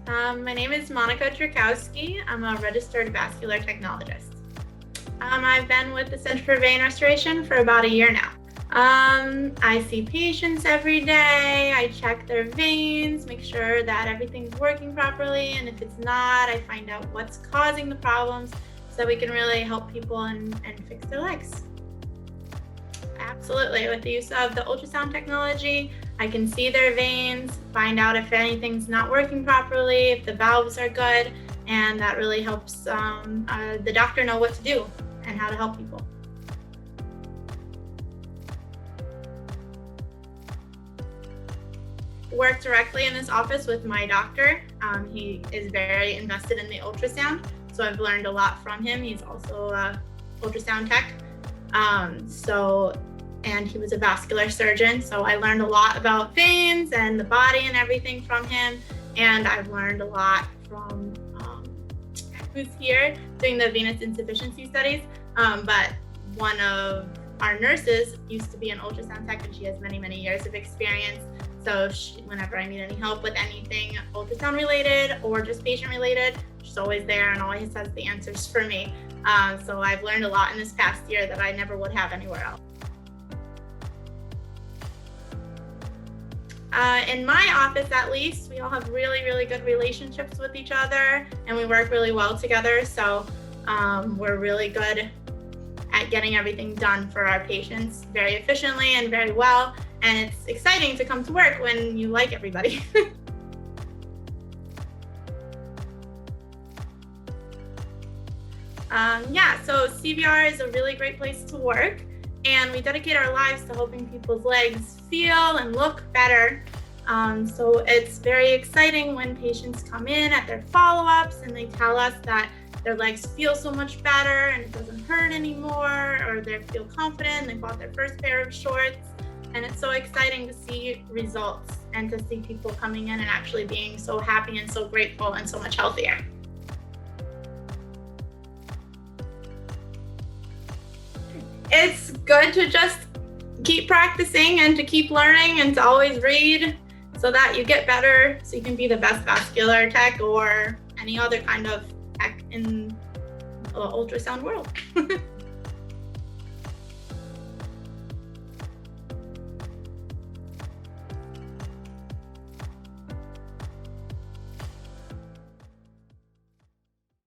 My name is Monica Jurkowski. I'm a registered vascular technologist. I've been with the Center for Vein Restoration for about a year now. I see patients every day. I check their veins, make sure that everything's working properly, and if it's not, I find out what's causing the problems so that we can really help people and fix their legs. Absolutely. With the use of the ultrasound technology, I can see their veins, find out if anything's not working properly, if the valves are good, and that really helps the doctor know what to do and how to help people. Work directly in this office with my doctor. He is very invested in the ultrasound, so I've learned a lot from him. He's also an ultrasound tech. And he was a vascular surgeon, so I learned a lot about veins and the body and everything from him. And I've learned a lot from who's here doing the venous insufficiency studies. But one of our nurses used to be an ultrasound tech, and she has many, many years of experience. So whenever I need any help with anything ultrasound related or just patient related, she's always there and always has the answers for me. So I've learned a lot in this past year that I never would have anywhere else. In my office, at least, we all have really, really good relationships with each other, and we work really well together. So we're really good at getting everything done for our patients very efficiently and very well. And it's exciting to come to work when you like everybody. So CVR is a really great place to work, and we dedicate our lives to helping people's legs feel and look better. So it's very exciting when patients come in at their follow-ups and they tell us that their legs feel so much better and it doesn't hurt anymore, or they feel confident, they bought their first pair of shorts. And it's so exciting to see results and to see people coming in and actually being so happy and so grateful and so much healthier. It's good to just keep practicing and to keep learning and to always read so that you get better, so you can be the best vascular tech or any other kind of tech in the ultrasound world.